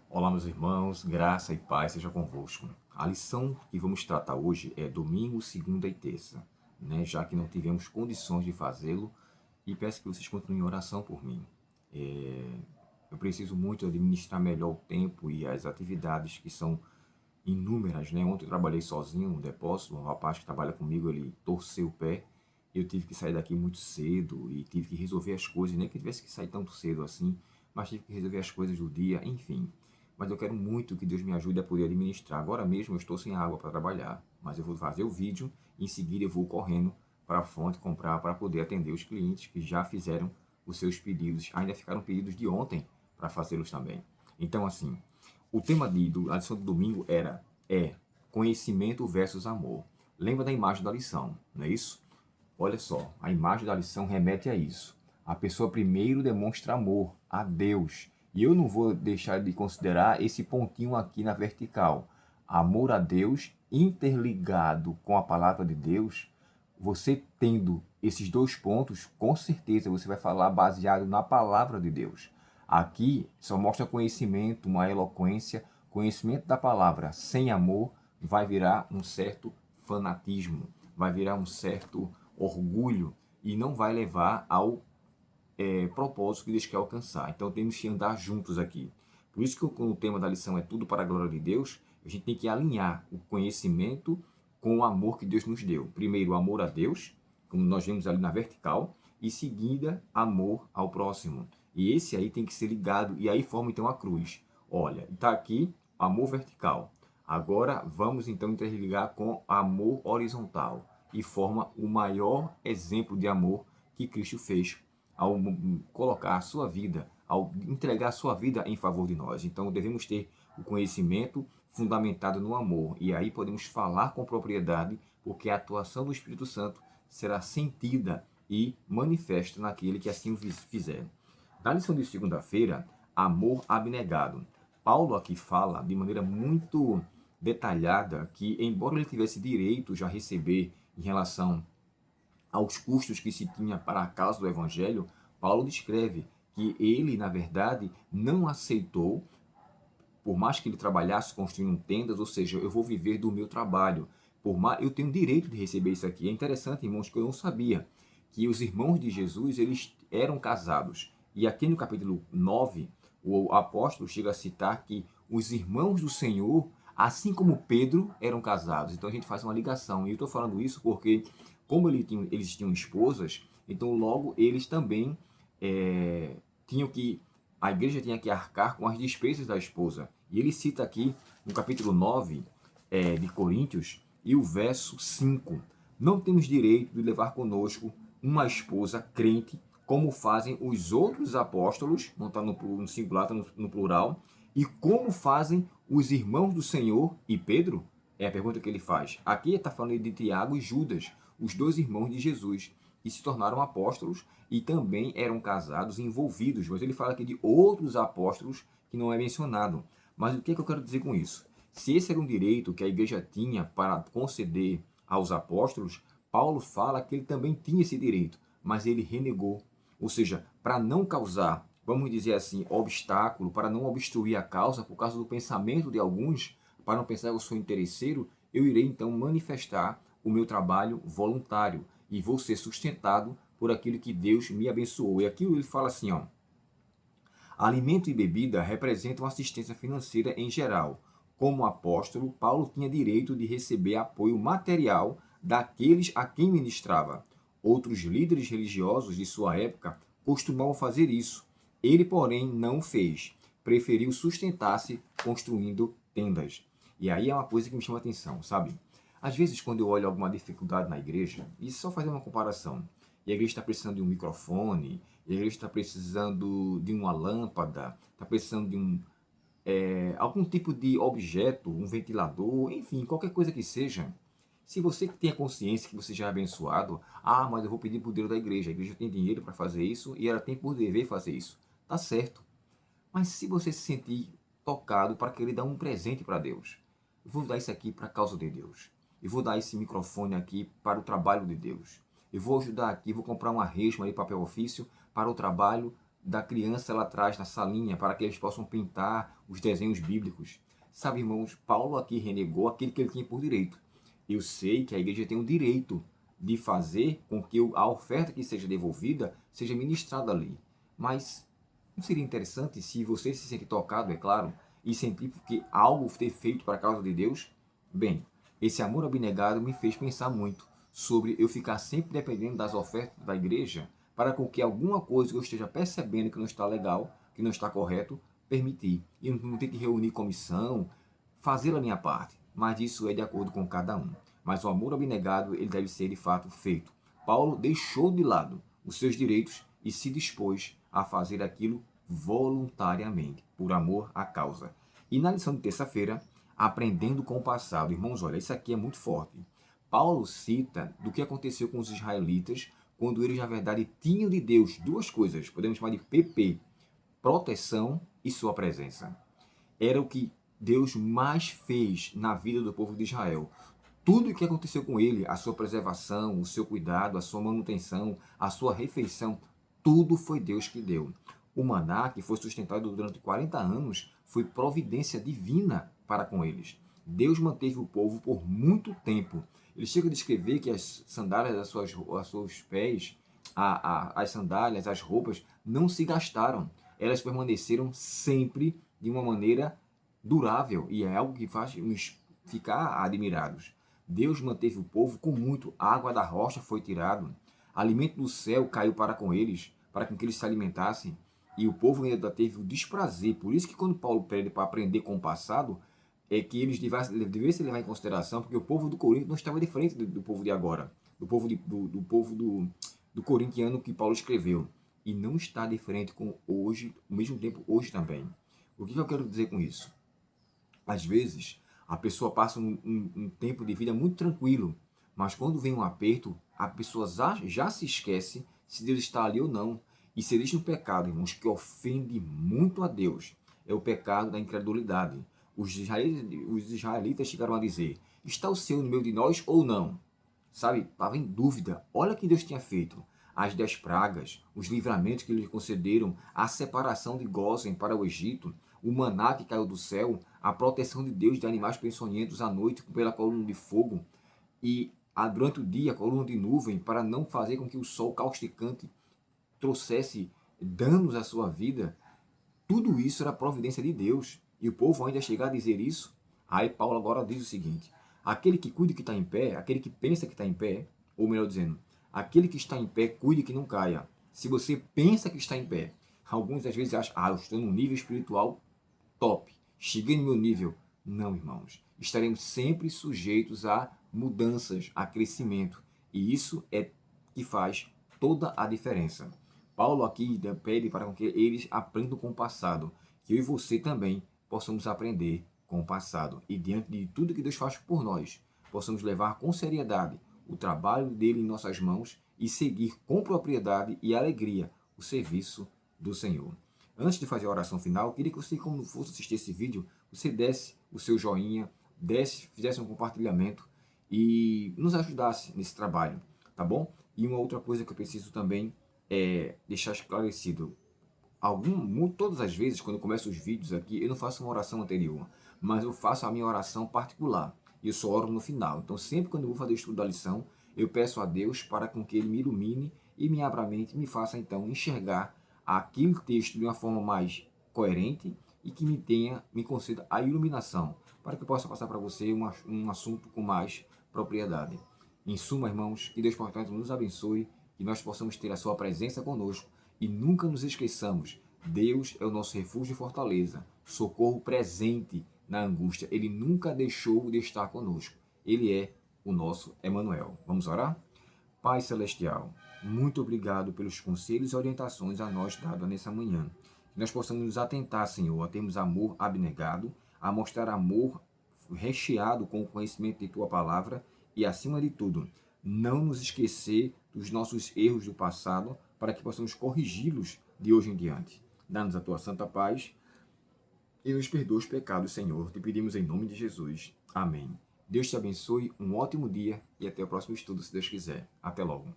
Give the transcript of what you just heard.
Olá, meus irmãos, graça e paz seja convosco. A lição que vamos tratar hoje é domingo, segunda e terça, já que não tivemos condições de fazê-lo, e peço que vocês continuem em oração por mim. Eu preciso muito administrar melhor o tempo e as atividades que são inúmeras, Ontem eu trabalhei sozinho no depósito, um rapaz que trabalha comigo, ele torceu o pé, eu tive que sair daqui muito cedo e tive que resolver as coisas, nem que eu tivesse que sair tanto cedo assim, mas tive que resolver as coisas do dia, enfim. Mas eu quero muito que Deus me ajude a poder administrar. Agora mesmo eu estou sem água para trabalhar, mas eu vou fazer o vídeo e em seguida eu vou correndo para a fonte comprar para poder atender os clientes que já fizeram os seus pedidos. Ainda ficaram pedidos de ontem para fazê-los também. Então, assim, o tema da lição do domingo é conhecimento versus amor. Lembra da imagem da lição, não é isso? Olha só, a imagem da lição remete a isso. A pessoa primeiro demonstra amor a Deus. E eu não vou deixar de considerar esse pontinho aqui na vertical. Amor a Deus interligado com a palavra de Deus. Você tendo esses dois pontos, com certeza você vai falar baseado na palavra de Deus. Aqui só mostra conhecimento, uma eloquência, conhecimento da palavra sem amor vai virar um certo fanatismo, vai virar um certo orgulho e não vai levar ao propósito que Deus quer alcançar. Então temos que andar juntos aqui. Por isso que o tema da lição é tudo para a glória de Deus, a gente tem que alinhar o conhecimento com o amor que Deus nos deu. Primeiro, amor a Deus, como nós vemos ali na vertical, e seguida, amor ao próximo. E esse aí tem que ser ligado, e aí forma então a cruz. Olha, está aqui amor vertical. Agora vamos então interligar com amor horizontal e forma o maior exemplo de amor que Cristo fez ao colocar a sua vida, ao entregar a sua vida em favor de nós. Então devemos ter o conhecimento fundamentado no amor. E aí podemos falar com propriedade, porque a atuação do Espírito Santo será sentida e manifesta naquele que assim o fizer. Na lição de segunda-feira, amor abnegado. Paulo aqui fala de maneira muito detalhada que, embora ele tivesse direito a receber em relação aos custos que se tinha para a causa do Evangelho, Paulo descreve que ele, na verdade, não aceitou, por mais que ele trabalhasse construindo tendas, ou seja, eu vou viver do meu trabalho, por mais, eu tenho direito de receber isso aqui. É interessante, irmãos, que eu não sabia que os irmãos de Jesus, eles eram casados. E aqui no capítulo 9, o apóstolo chega a citar que os irmãos do Senhor, assim como Pedro, eram casados. Então a gente faz uma ligação. E eu estou falando isso porque, como eles tinham esposas, então logo eles também tinham que, a igreja tinha que arcar com as despesas da esposa. E ele cita aqui no capítulo 9 de Coríntios e o verso 5. Não temos direito de levar conosco uma esposa crente, como fazem os outros apóstolos, não está no singular, está no plural, e como fazem os irmãos do Senhor e Pedro? É a pergunta que ele faz. Aqui está falando de Tiago e Judas, os dois irmãos de Jesus, que se tornaram apóstolos e também eram casados e envolvidos. Mas ele fala aqui de outros apóstolos que não é mencionado. Mas o que eu quero dizer com isso? Se esse era um direito que a igreja tinha para conceder aos apóstolos, Paulo fala que ele também tinha esse direito, mas ele renegou. Ou seja, para não causar, vamos dizer assim, obstáculo, para não obstruir a causa por causa do pensamento de alguns, para não pensar que eu sou interesseiro, eu irei então manifestar o meu trabalho voluntário e vou ser sustentado por aquilo que Deus me abençoou. E aqui ele fala assim, ó, alimento e bebida representam assistência financeira em geral. Como apóstolo, Paulo tinha direito de receber apoio material daqueles a quem ministrava. Outros líderes religiosos de sua época costumavam fazer isso. Ele, porém, não o fez. Preferiu sustentar-se construindo tendas. E aí é uma coisa que me chama a atenção, sabe? Às vezes, quando eu olho alguma dificuldade na igreja, e só fazer uma comparação, e a igreja está precisando de um microfone, e a igreja está precisando de uma lâmpada, está precisando de algum tipo de objeto, um ventilador, enfim, qualquer coisa que seja. Se você tem a consciência que você já é abençoado, mas eu vou pedir para o Deus da igreja, a igreja tem dinheiro para fazer isso e ela tem por dever fazer isso. Tá certo. Mas se você se sentir tocado para querer dar um presente para Deus, eu vou dar isso aqui para a causa de Deus. Eu vou dar esse microfone aqui para o trabalho de Deus. Eu vou ajudar aqui, vou comprar uma resma de papel ofício para o trabalho da criança lá atrás na salinha para que eles possam pintar os desenhos bíblicos. Sabe, irmãos, Paulo aqui renegou aquilo que ele tinha por direito. Eu sei que a igreja tem o direito de fazer com que a oferta que seja devolvida seja ministrada ali. Mas não seria interessante se você se sentir tocado, é claro, e sentir que algo foi feito para a causa de Deus? Bem, esse amor abnegado me fez pensar muito sobre eu ficar sempre dependendo das ofertas da igreja para com que alguma coisa que eu esteja percebendo que não está legal, que não está correto, permitir. E não ter que reunir comissão, fazer a minha parte. Mas isso é de acordo com cada um. Mas o amor abnegado, ele deve ser de fato feito. Paulo deixou de lado os seus direitos e se dispôs a fazer aquilo voluntariamente, por amor à causa. E na lição de terça-feira, aprendendo com o passado. Irmãos, olha, isso aqui é muito forte. Paulo cita do que aconteceu com os israelitas quando eles, na verdade, tinham de Deus duas coisas, podemos chamar de PP, proteção e sua presença. Era o que Deus mais fez na vida do povo de Israel. Tudo o que aconteceu com ele, a sua preservação, o seu cuidado, a sua manutenção, a sua refeição, tudo foi Deus que deu. O maná, que foi sustentado durante 40 anos, foi providência divina para com eles. Deus manteve o povo por muito tempo. Ele chega a descrever que as sandálias aos seus pés, as sandálias, as roupas, não se gastaram. Elas permaneceram sempre de uma maneira durável. E é algo que faz nos ficar admirados. Deus manteve o povo com muito. A água da rocha foi tirada. Alimento do céu caiu para com eles, para que eles se alimentassem. E o povo ainda teve o desprazer. Por isso que quando Paulo pede para aprender com o passado, é que eles devessem levar em consideração, porque o povo do Corinto não estava diferente do povo de agora, do povo do corintiano que Paulo escreveu. E não está diferente com hoje, ao mesmo tempo hoje também. O que eu quero dizer com isso? Às vezes, a pessoa passa um tempo de vida muito tranquilo, mas quando vem um aperto, a pessoa já se esquece se Deus está ali ou não. E se existe um pecado, irmãos, que ofende muito a Deus, é o pecado da incredulidade. Os israelitas chegaram a dizer, está o Senhor no meio de nós ou não? Sabe, estava em dúvida. Olha o que Deus tinha feito. As 10 pragas, os livramentos que lhe concederam, a separação de Gósen para o Egito, o maná que caiu do céu, a proteção de Deus de animais peçonhentos à noite pela coluna de fogo e durante o dia a coluna de nuvem para não fazer com que o sol causticante trouxesse danos à sua vida. Tudo isso era providência de Deus. E o povo ainda chegar a dizer isso. Aí Paulo agora diz o seguinte, aquele que cuida que está em pé, aquele que pensa que está em pé, ou melhor dizendo, aquele que está em pé, cuide que não caia. Se você pensa que está em pé, alguns às vezes acham, eu estou num nível espiritual top, cheguei no meu nível. Não, irmãos. Estaremos sempre sujeitos a mudanças, a crescimento. E isso é que faz toda a diferença. Paulo aqui pede para que eles aprendam com o passado, que eu e você também possamos aprender com o passado. E diante de tudo que Deus faz por nós, possamos levar com seriedade o trabalho dele em nossas mãos e seguir com propriedade e alegria o serviço do Senhor. Antes de fazer a oração final, eu queria que você, quando fosse assistir esse vídeo, você desse o seu joinha, fizesse um compartilhamento e nos ajudasse nesse trabalho, tá bom? E uma outra coisa que eu preciso também deixar esclarecido. Todas as vezes, quando eu começo os vídeos aqui, eu não faço uma oração anterior, mas eu faço a minha oração particular. E eu só oro no final. Então, sempre quando eu vou fazer o estudo da lição, eu peço a Deus para com que Ele me ilumine e me abra a mente e me faça, então, enxergar aquele texto de uma forma mais coerente e que me conceda a iluminação, para que eu possa passar para você um assunto com mais propriedade. Em suma, irmãos, que Deus, portanto, nos abençoe, que nós possamos ter a sua presença conosco e nunca nos esqueçamos, Deus é o nosso refúgio e fortaleza, socorro presente na angústia. Ele nunca deixou de estar conosco. Ele é o nosso Emanuel. Vamos orar? Pai Celestial, muito obrigado pelos conselhos e orientações a nós dados nessa manhã. Que nós possamos nos atentar, Senhor, a termos amor abnegado, a mostrar amor recheado com o conhecimento de Tua palavra e, acima de tudo, não nos esquecer dos nossos erros do passado para que possamos corrigi-los de hoje em diante. Dá-nos a Tua santa paz e nos perdoa os pecados, Senhor. Te pedimos em nome de Jesus. Amém. Deus te abençoe, um ótimo dia e até o próximo estudo, se Deus quiser. Até logo.